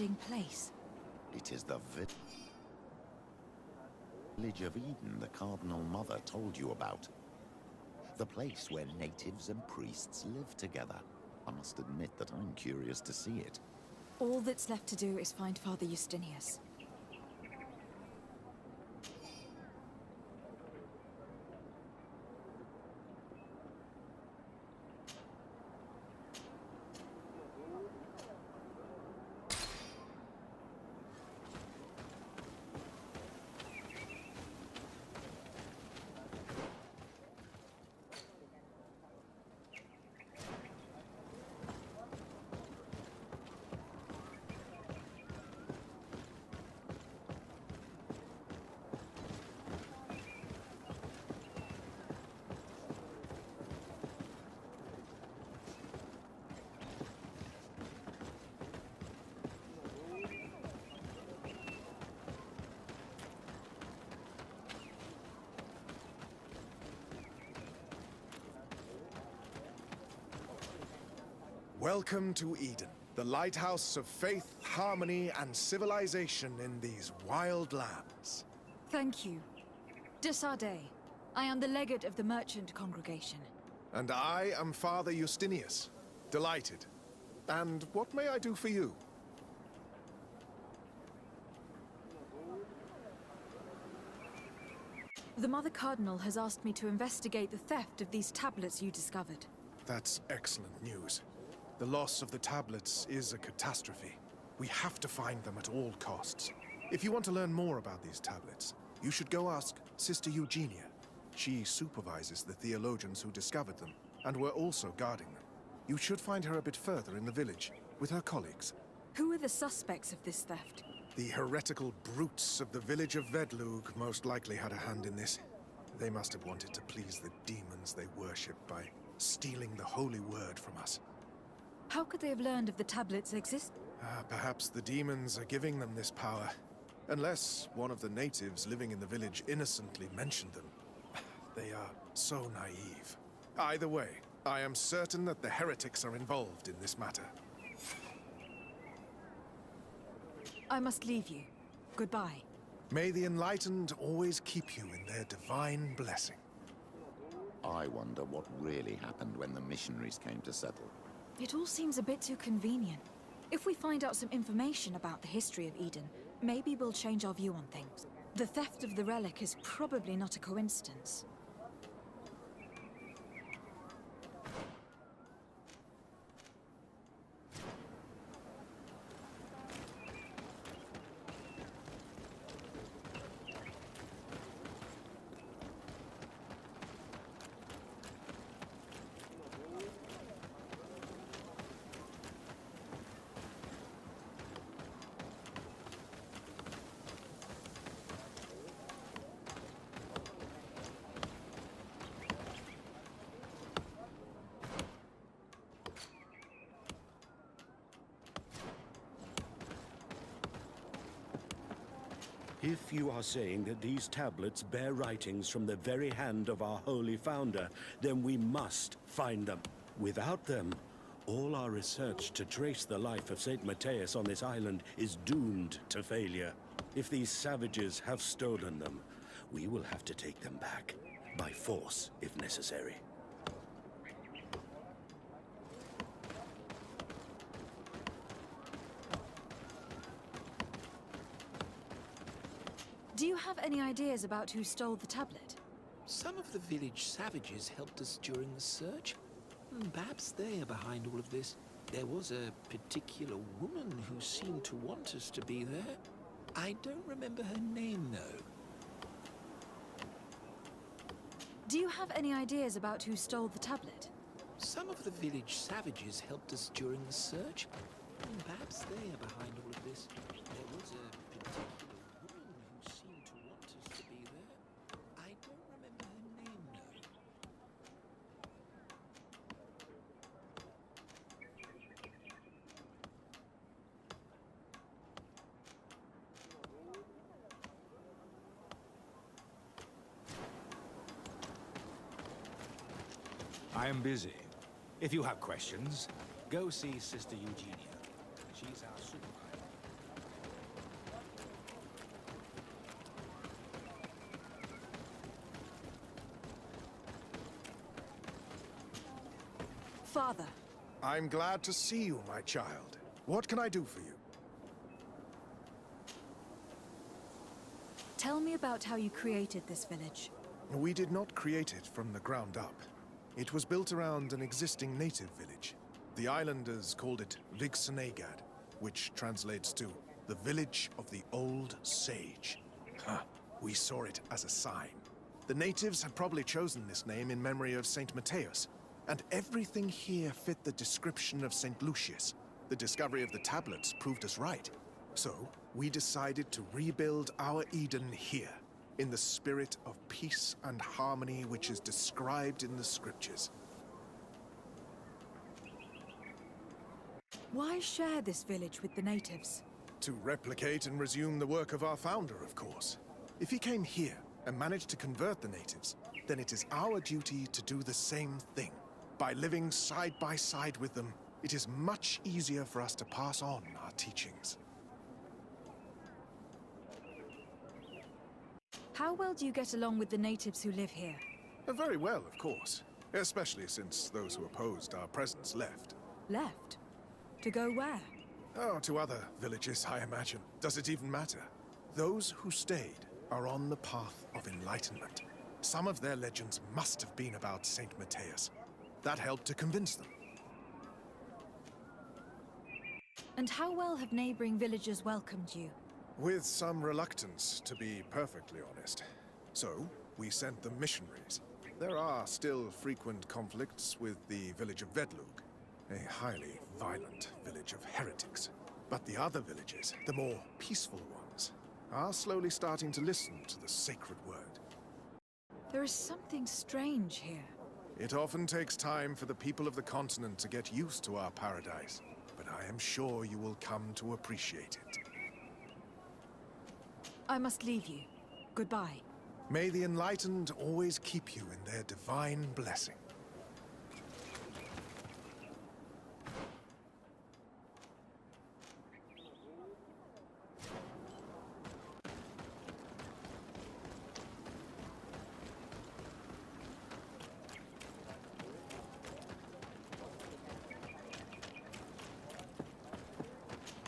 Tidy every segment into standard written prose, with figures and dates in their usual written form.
surrounding place? It is the village of Eden the Cardinal Mother told you about. The place where natives and priests live together. I must admit that I'm curious to see it. All that's left to do is find Father Justinius. Welcome to Eden, the lighthouse of faith, harmony, and civilization in these wild lands. Thank you. De Sardet. I am the legate of the merchant congregation. And I am Father Justinius. Delighted. And what may I do for you? The Mother Cardinal has asked me to investigate the theft of these tablets you discovered. That's excellent news. The loss of the tablets is a catastrophe. We have to find them at all costs. If you want to learn more about these tablets, you should go ask Sister Eugenia. She supervises the theologians who discovered them, and were also guarding them. You should find her a bit further in the village, with her colleagues. Who are the suspects of this theft? The heretical brutes of the village of Vedlug most likely had a hand in this. They must have wanted to please the demons they worship by stealing the holy word from us. How could they have learned of the tablets' existence? Perhaps the demons are giving them this power. Unless one of the natives living in the village innocently mentioned them. They are so naive. Either way, I am certain that the heretics are involved in this matter. I must leave you. Goodbye. May the enlightened always keep you in their divine blessing. I wonder what really happened when the missionaries came to settle. It all seems a bit too convenient. If we find out some information about the history of Eden, maybe we'll change our view on things. The theft of the relic is probably not a coincidence. If you are saying that these tablets bear writings from the very hand of our holy founder, then we must find them. Without them, all our research to trace the life of St. Matthias on this island is doomed to failure. If these savages have stolen them, we will have to take them back, by force if necessary. Do you have any ideas about who stole the tablet? Some of the village savages helped us during the search. Perhaps they are behind all of this. There was a particular woman who seemed to want us to be there. I don't remember her name, though. Do you have any ideas about who stole the tablet? Some of the village savages helped us during the search. Perhaps they are behind all of this. There was a particular woman who seemed to want us to be there. I don't remember her name, though. I am busy. If you have questions, go see Sister Eugenia. She's our supervisor. Father. I'm glad to see you, my child. What can I do for you? Tell me about how you created this village. We did not create it from the ground up. It was built around an existing native village. The islanders called it Vigsenegad, which translates to the village of the old sage. We saw it as a sign. The natives had probably chosen this name in memory of Saint Matthias, and everything here fit the description of Saint Lucius. The discovery of the tablets proved us right. So, we decided to rebuild our Eden here, in the spirit of peace and harmony which is described in the scriptures. Why share this village with the natives? To replicate and resume the work of our founder, of course. If he came here and managed to convert the natives, then it is our duty to do the same thing. By living side by side with them, it is much easier for us to pass on our teachings. How well do you get along with the natives who live here? Very well, of course. Especially since those who opposed our presence left. Left? To go where? Oh, to other villages, I imagine. Does it even matter? Those who stayed are on the path of enlightenment. Some of their legends must have been about Saint Matthias. That helped to convince them. And how well have neighboring villagers welcomed you? With some reluctance, to be perfectly honest. So, we sent them missionaries. There are still frequent conflicts with the village of Vedlug, a highly violent village of heretics. But the other villages, the more peaceful ones, are slowly starting to listen to the sacred word. There is something strange here. It often takes time for the people of the continent to get used to our paradise, but I am sure you will come to appreciate it. I must leave you. Goodbye. May the enlightened always keep you in their divine blessing.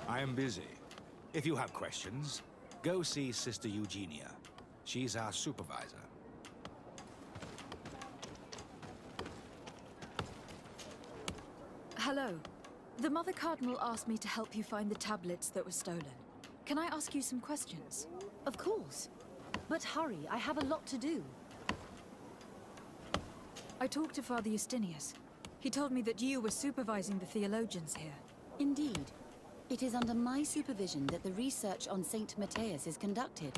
I am busy. If you have questions, go see Sister Eugenia. She's our supervisor. Hello. The Mother Cardinal asked me to help you find the tablets that were stolen. Can I ask you some questions? Of course. But hurry, I have a lot to do. I talked to Father Justinius. He told me that you were supervising the theologians here. Indeed. It is under my supervision that the research on Saint Matthias is conducted.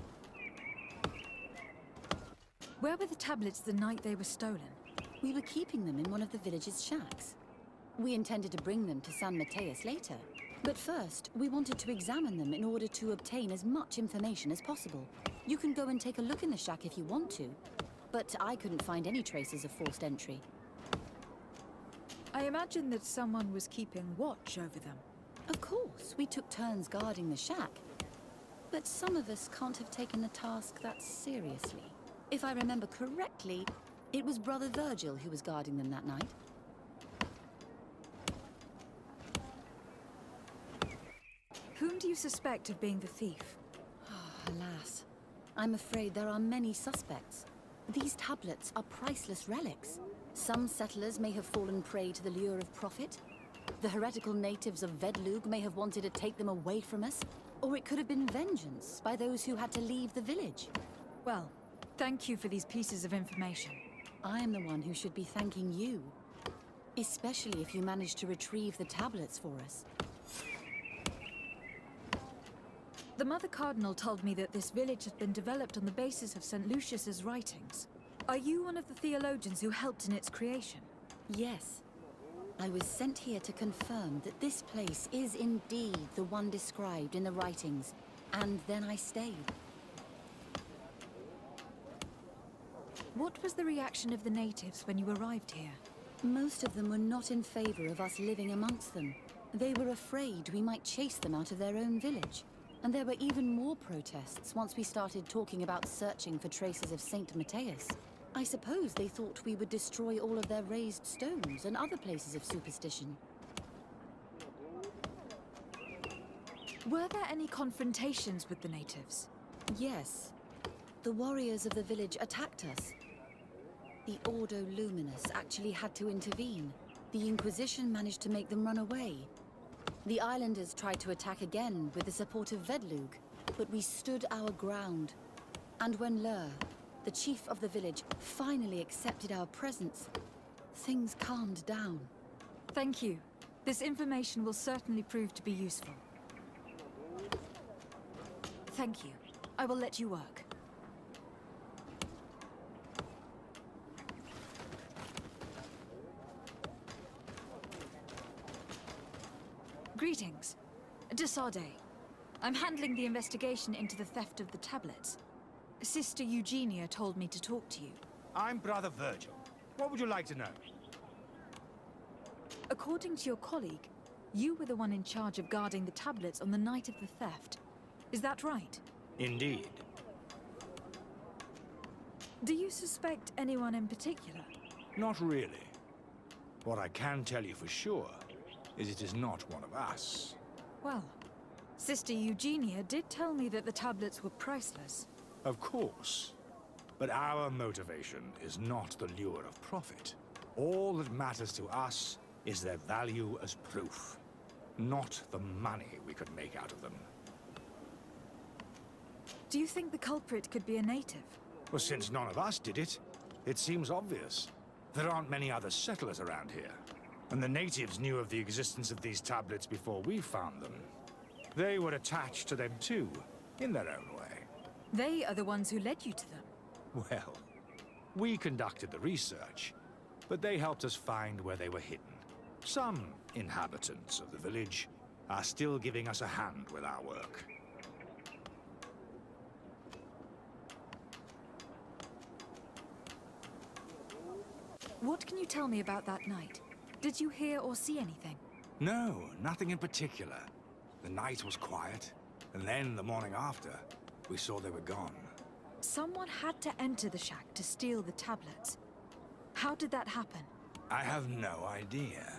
Where were the tablets the night they were stolen? We were keeping them in one of the village's shacks. We intended to bring them to San Matthias later. But first, we wanted to examine them in order to obtain as much information as possible. You can go and take a look in the shack if you want to, but I couldn't find any traces of forced entry. I imagine that someone was keeping watch over them. Of course, we took turns guarding the shack. But some of us can't have taken the task that seriously. If I remember correctly, it was Brother Virgil who was guarding them that night. Whom do you suspect of being the thief? Alas, I'm afraid there are many suspects. These tablets are priceless relics. Some settlers may have fallen prey to the lure of profit. The heretical natives of Vedlug may have wanted to take them away from us, or it could have been vengeance by those who had to leave the village. Well, thank you for these pieces of information. I am the one who should be thanking you, especially if you managed to retrieve the tablets for us. The Mother Cardinal told me that this village had been developed on the basis of St. Lucius's writings. Are you one of the theologians who helped in its creation? Yes. I was sent here to confirm that this place is indeed the one described in the writings, and then I stayed. What was the reaction of the natives when you arrived here? Most of them were not in favor of us living amongst them. They were afraid we might chase them out of their own village. And there were even more protests once we started talking about searching for traces of Saint Matthias. I suppose they thought we would destroy all of their raised stones and other places of superstition. Were there any confrontations with the natives? Yes. The warriors of the village attacked us. The Ordo Luminous actually had to intervene. The Inquisition managed to make them run away. The islanders tried to attack again with the support of Vedlug, but we stood our ground. And when Lur, the chief of the village, finally accepted our presence, things calmed down. Thank you. This information will certainly prove to be useful. Thank you. I will let you work. Greetings. Desarde. I'm handling the investigation into the theft of the tablets. Sister Eugenia told me to talk to you. I'm Brother Virgil. What would you like to know? According to your colleague, you were the one in charge of guarding the tablets on the night of the theft. Is that right? Indeed. Do you suspect anyone in particular? Not really. What I can tell you for sure is it is not one of us. Well, Sister Eugenia did tell me that the tablets were priceless. Of course. But our motivation is not the lure of profit. All that matters to us is their value as proof, not the money we could make out of them. Do you think the culprit could be a native? Well, since none of us did it, it seems obvious. There aren't many other settlers around here. And the natives knew of the existence of these tablets before we found them. They were attached to them too, in their own way. They are the ones who led you to them. Well, we conducted the research, but they helped us find where they were hidden. Some inhabitants of the village are still giving us a hand with our work. What can you tell me about that night? Did you hear or see anything? No, nothing in particular. The night was quiet, and then the morning after, we saw they were gone. Someone had to enter the shack to steal the tablets. How did that happen? I have no idea.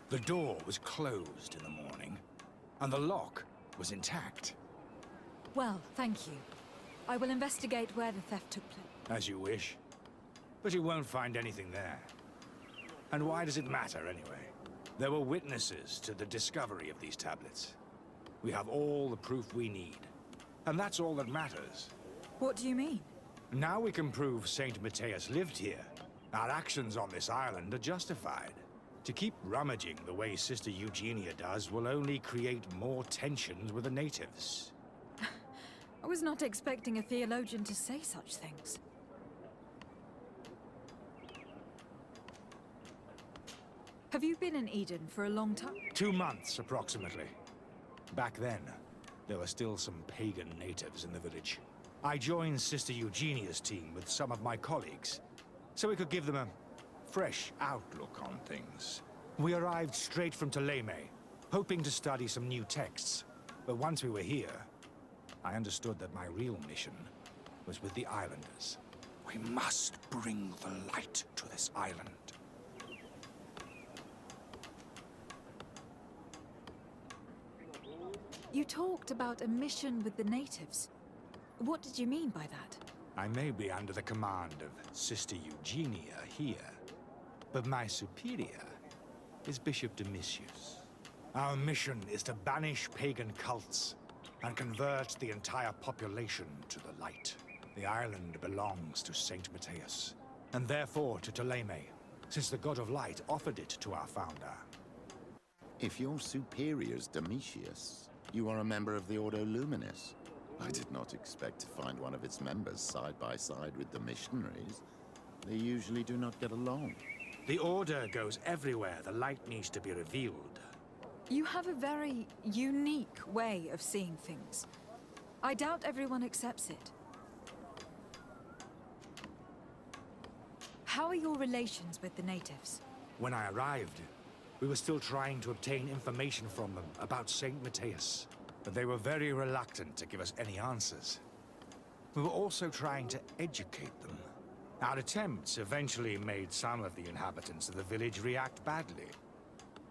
The door was closed in the morning, and the lock was intact. Well, thank you. I will investigate where the theft took place. As you wish. But you won't find anything there. And why does it matter, anyway? There were witnesses to the discovery of these tablets. We have all the proof we need. And that's all that matters. What do you mean? Now we can prove Saint Matthias lived here. Our actions on this island are justified. To keep rummaging the way Sister Eugenia does will only create more tensions with the natives. I was not expecting a theologian to say such things. Have you been in Eden for a long time? 2 months, approximately. Back then, there were still some pagan natives in the village. I joined Sister Eugenia's team with some of my colleagues, so we could give them a fresh outlook on things. We arrived straight from Problemy, hoping to study some new texts. But once we were here, I understood that my real mission was with the islanders. We must bring the light to this island. You talked about a mission with the natives. What did you mean by that? I may be under the command of Sister Eugenia here, but my superior is Bishop Domitius. Our mission is to banish pagan cults and convert the entire population to the light. The island belongs to Saint Matthias, and therefore to Problemy, since the God of Light offered it to our founder. If your superior's Domitius, you are a member of the Ordo Luminis. I did not expect to find one of its members side by side with the missionaries. They usually do not get along. The Order goes everywhere the light needs to be revealed. You have a very unique way of seeing things. I doubt everyone accepts it. How are your relations with the natives? When I arrived, we were still trying to obtain information from them about Saint Matthias, but they were very reluctant to give us any answers. We were also trying to educate them. Our attempts eventually made some of the inhabitants of the village react badly.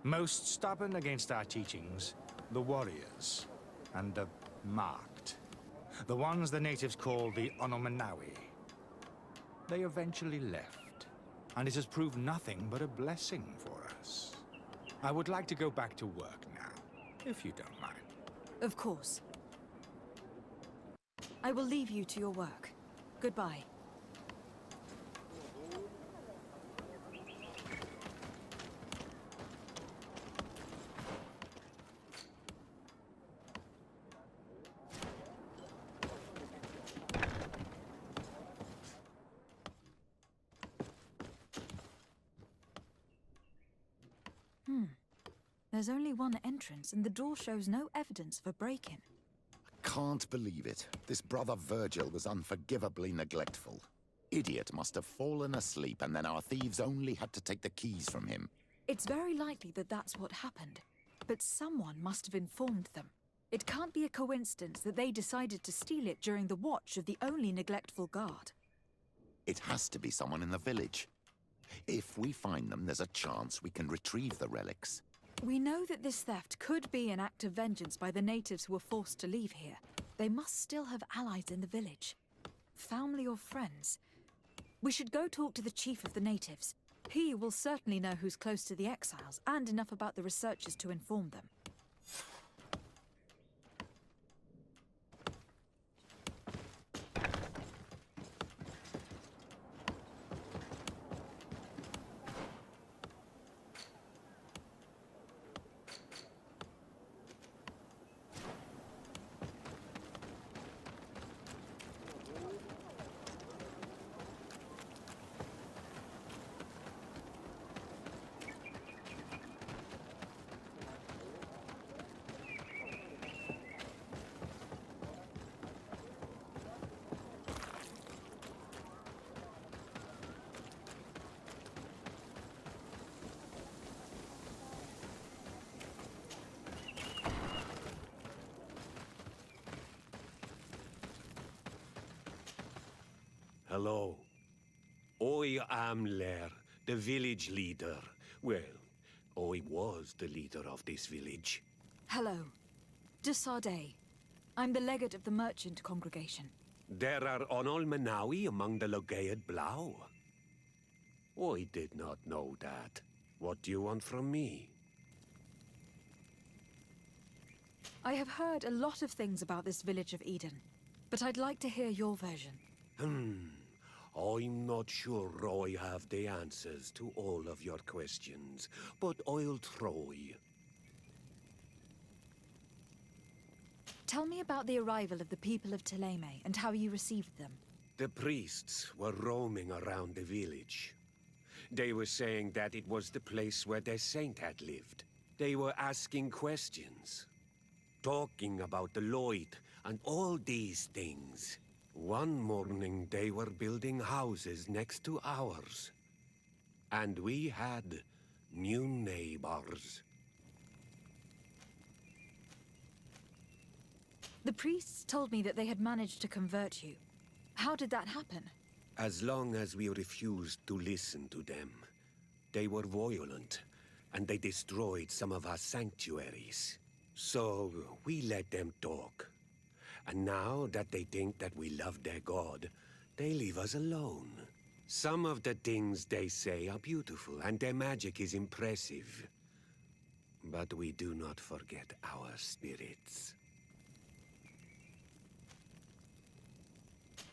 Most stubborn against our teachings, the warriors, and the marked. The ones the natives call the Onomanawi. They eventually left, and it has proved nothing but a blessing for us. I would like to go back to work now, if you don't mind. Of course. I will leave you to your work. Goodbye. There's only one entrance, and the door shows no evidence of a break-in. Can't believe it. This brother Virgil was unforgivably neglectful. Idiot must have fallen asleep, and then our thieves only had to take the keys from him. It's very likely that that's what happened, but someone must have informed them. It can't be a coincidence that they decided to steal it during the watch of the only neglectful guard. It has to be someone in the village. If we find them, there's a chance we can retrieve the relics. We know that this theft could be an act of vengeance by the natives who were forced to leave here. They must still have allies in the village. Family or friends. We should go talk to the chief of the natives. He will certainly know who's close to the exiles, and enough about the researchers to inform them. Hello. I am Lair, the village leader. Well, I was the leader of this village. Hello. De Sardet. I'm the legate of the merchant congregation. There are Onolmanawi among the Logead Blau. I did not know that. What do you want from me? I have heard a lot of things about this village of Eden, but I'd like to hear your version. I'm not sure I have the answers to all of your questions, but I'll try. Tell me about the arrival of the people of Teleme and how you received them. The priests were roaming around the village. They were saying that it was the place where their saint had lived. They were asking questions, talking about the Lloyd and all these things. One morning they were building houses next to ours. And we had new neighbors. The priests told me that they had managed to convert you. How did that happen? As long as we refused to listen to them, they were violent, and they destroyed some of our sanctuaries. So we let them talk. And now that they think that we love their god, they leave us alone. Some of the things they say are beautiful, and their magic is impressive. But we do not forget our spirits.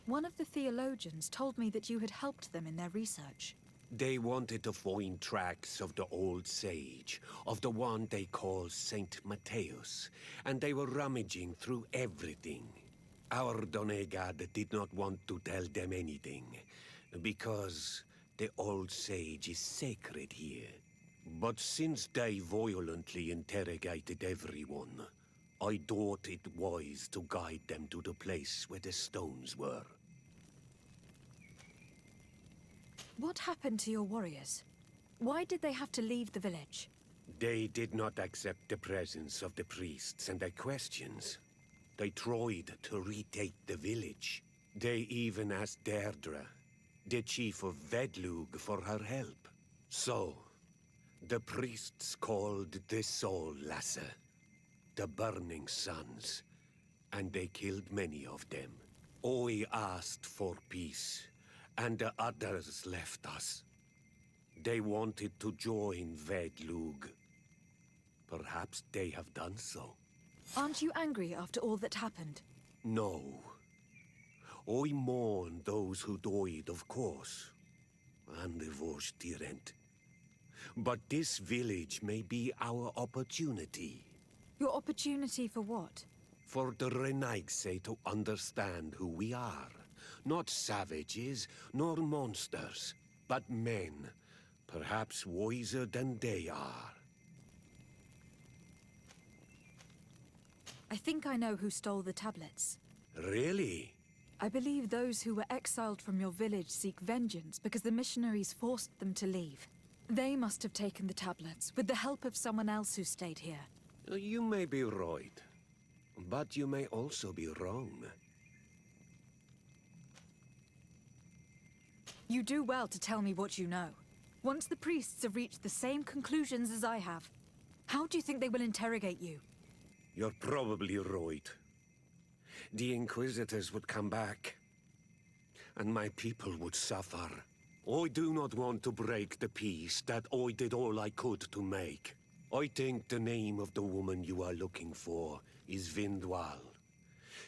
One of the theologians told me that you had helped them in their research. They wanted to find tracks of the old sage, of the one they call Saint Matheusa, and they were rummaging through everything. Our Donegad did not want to tell them anything, because the old sage is sacred here. But since they violently interrogated everyone, I thought it wise to guide them to the place where the stones were. What happened to your warriors? Why did they have to leave the village? They did not accept the presence of the priests and their questions. They tried to retake the village. They even asked Deirdre, the chief of Vedlug, for her help. So, the priests called the Soul Lasser, the Burning Suns, and they killed many of them. Oi asked for peace, and the others left us. They wanted to join Vedlug. Perhaps they have done so. Aren't you angry after all that happened? No. I mourn those who died, of course. And the Vos Tyrant. But this village may be our opportunity. Your opportunity for what? For the Renaigse to understand who we are. Not savages, nor monsters, but men. Perhaps wiser than they are. I think I know who stole the tablets. Really? I believe those who were exiled from your village seek vengeance because the missionaries forced them to leave. They must have taken the tablets, with the help of someone else who stayed here. You may be right, but you may also be wrong. You do well to tell me what you know. Once the priests have reached the same conclusions as I have, how do you think they will interrogate you? You're probably right. The Inquisitors would come back, and my people would suffer. I do not want to break the peace that I did all I could to make. I think the name of the woman you are looking for is Vindwal.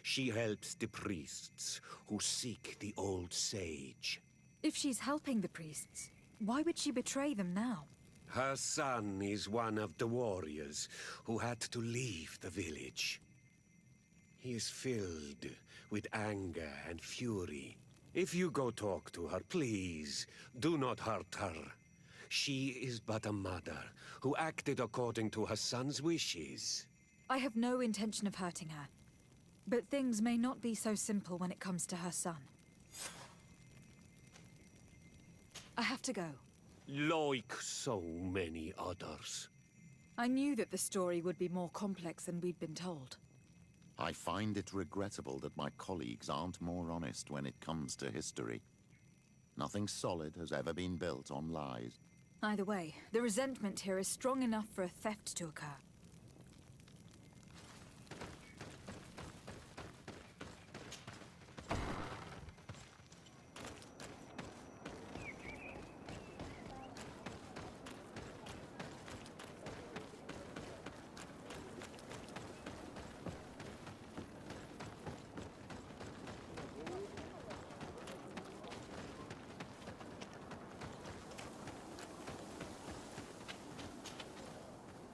She helps the priests who seek the old sage. If she's helping the priests, why would she betray them now? Her son is one of the warriors who had to leave the village. He is filled with anger and fury. If you go talk to her, please, do not hurt her. She is but a mother who acted according to her son's wishes. I have no intention of hurting her. But things may not be so simple when it comes to her son. I have to go. Like so many others. I knew that the story would be more complex than we'd been told. I find it regrettable that my colleagues aren't more honest when it comes to history. Nothing solid has ever been built on lies. Either way, the resentment here is strong enough for a theft to occur.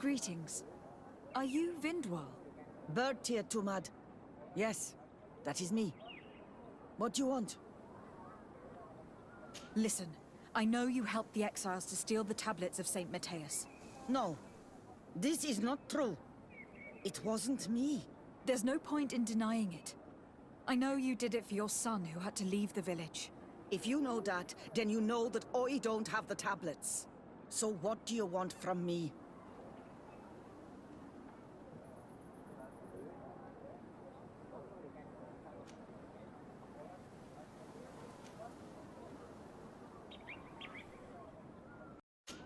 Greetings. Are you Vindwal? Bertia Tumad. Yes, that is me. What do you want? Listen, I know you helped the exiles to steal the tablets of Saint Matthias. No, this is not true. It wasn't me. There's no point in denying it. I know you did it for your son who had to leave the village. If you know that, then you know that I don't have the tablets. So what do you want from me?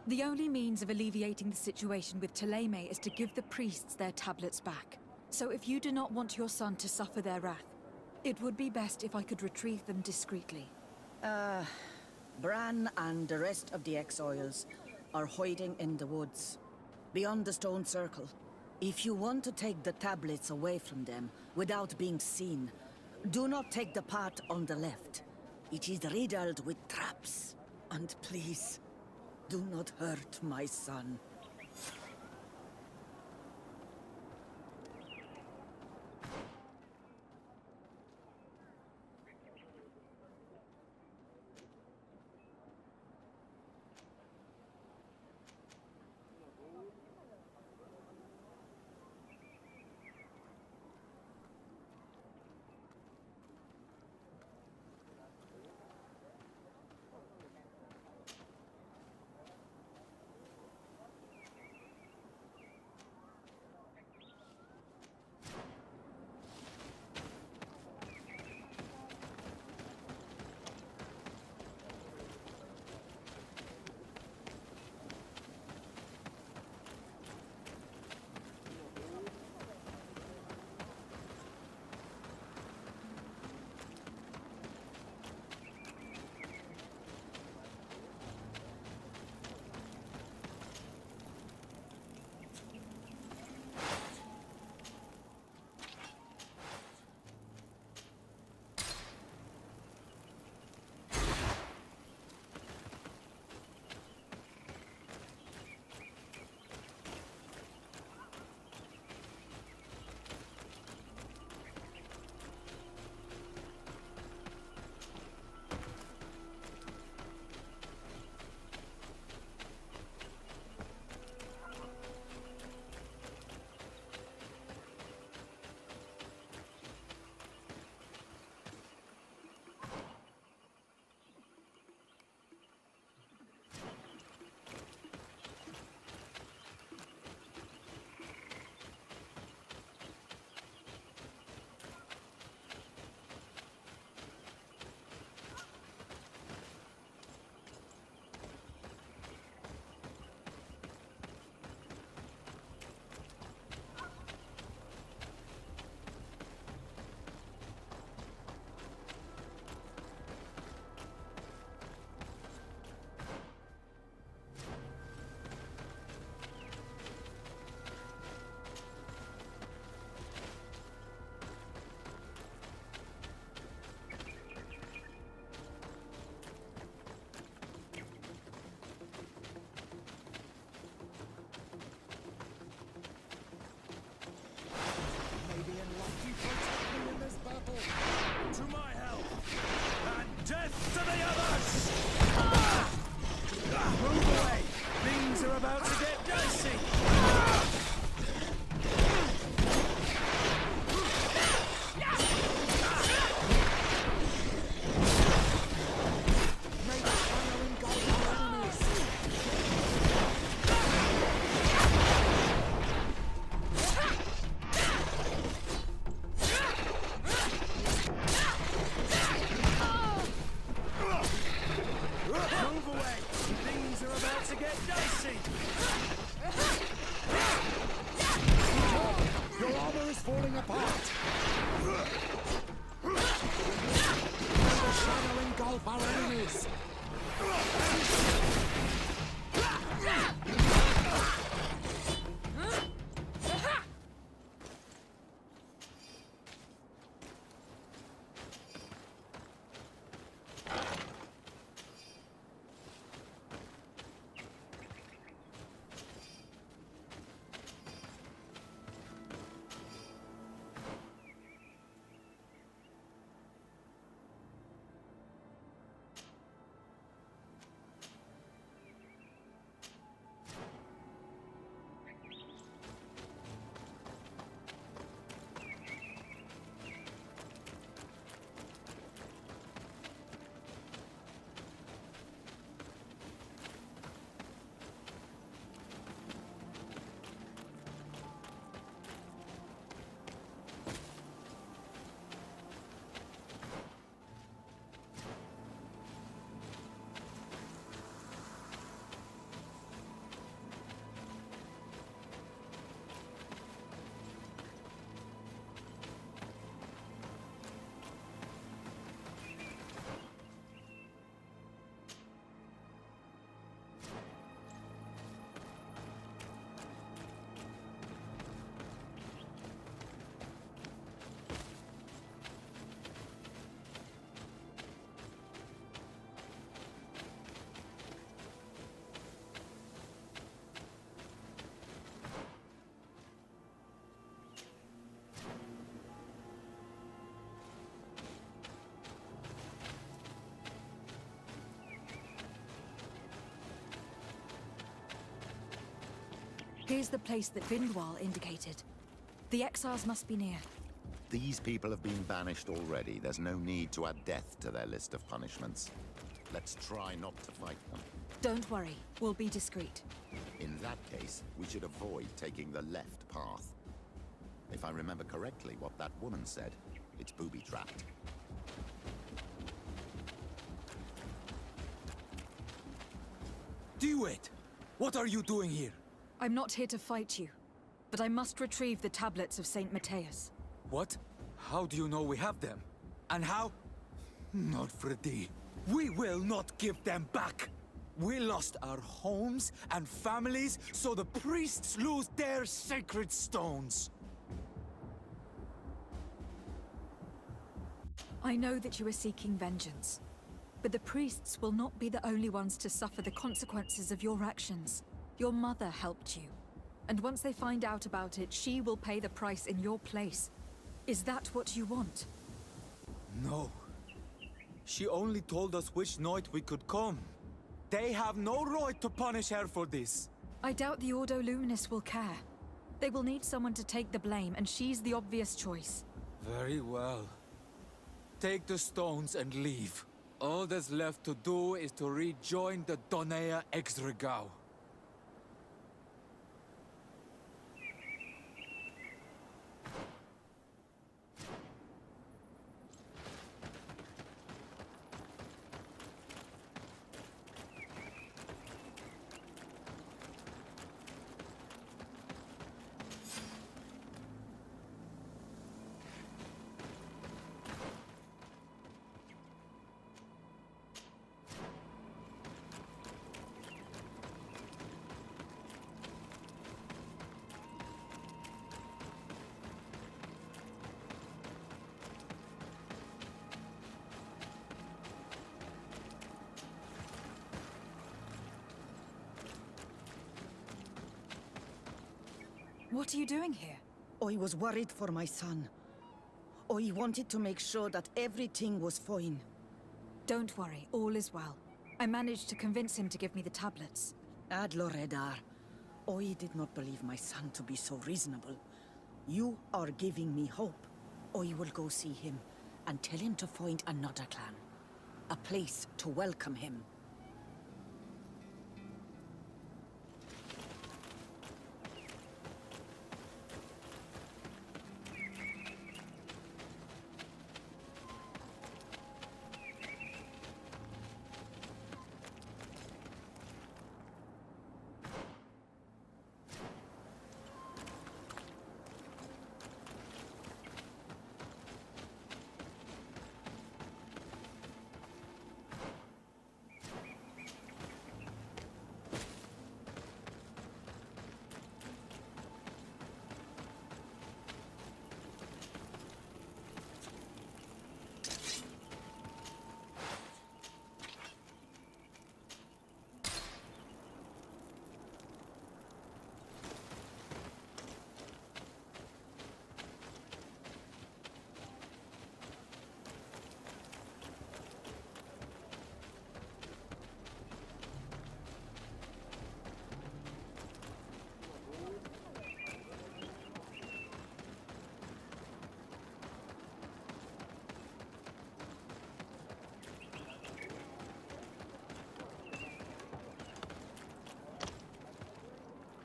The only means of alleviating the situation with Ptolemy is to give the priests their tablets back. So if you do not want your son to suffer their wrath, it would be best if I could retrieve them discreetly. Bran and the rest of the exiles are hiding in the woods, beyond the stone circle. If you want to take the tablets away from them without being seen, do not take the path on the left. It is riddled with traps. And please, do not hurt my son. Here's the place that Vindwal indicated. The exiles must be near. These people have been banished already. There's no need to add death to their list of punishments. Let's try not to fight them. Don't worry, we'll be discreet. In that case, we should avoid taking the left path. If I remember correctly what that woman said, it's booby-trapped. Do it! What are you doing here? I'm not here to fight you, but I must retrieve the tablets of Saint Matthias. What? How do you know we have them? And how? Not Freddy. We will not give them back! We lost our homes and families, so the priests lose their sacred stones! I know that you are seeking vengeance, but the priests will not be the only ones to suffer the consequences of your actions. Your mother helped you, and once they find out about it, she will pay the price in your place. Is that what you want? No. She only told us which night we could come. They have no right to punish her for this. I doubt the Ordo Luminis will care. They will need someone to take the blame, and she's the obvious choice. Very well. Take the stones and leave. All that's left to do is to rejoin the Donea Exregao. What are you doing here? I was worried for my son. I wanted to make sure that everything was fine. Don't worry, all is well. I managed to convince him to give me the tablets. Ad Loredar, I did not believe my son to be so reasonable. You are giving me hope. I will go see him and tell him to find another clan. A place to welcome him.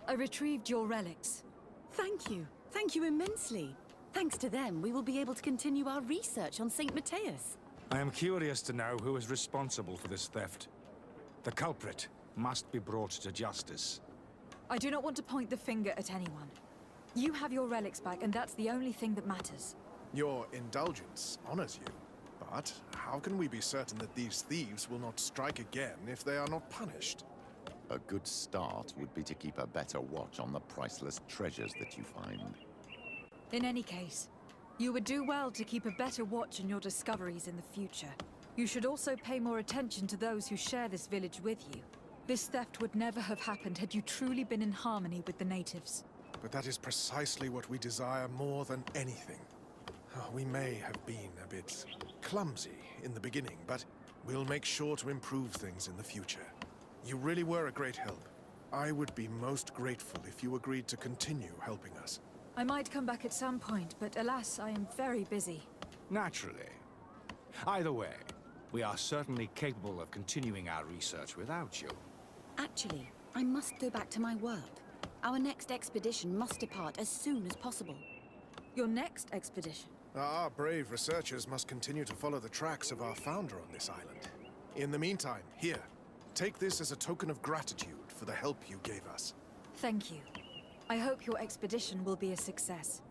I retrieved your relics. Thank you. Thank you immensely. Thanks to them, we will be able to continue our research on Saint Matthias. I am curious to know who is responsible for this theft. The culprit must be brought to justice. I do not want to point the finger at anyone. You have your relics back, and that's the only thing that matters. Your indulgence honors you. But how can we be certain that these thieves will not strike again if they are not punished? A good start would be to keep a better watch on the priceless treasures that you find. In any case, you would do well to keep a better watch on your discoveries in the future. You should also pay more attention to those who share this village with you. This theft would never have happened had you truly been in harmony with the natives. But that is precisely what we desire more than anything. We may have been a bit clumsy in the beginning, but we'll make sure to improve things in the future. You really were a great help. I would be most grateful if you agreed to continue helping us. I might come back at some point, but alas, I am very busy. Naturally. Either way, we are certainly capable of continuing our research without you. Actually, I must go back to my work. Our next expedition must depart as soon as possible. Your next expedition? Our brave researchers must continue to follow the tracks of our founder on this island. In the meantime, here, take this as a token of gratitude for the help you gave us. Thank you. I hope your expedition will be a success.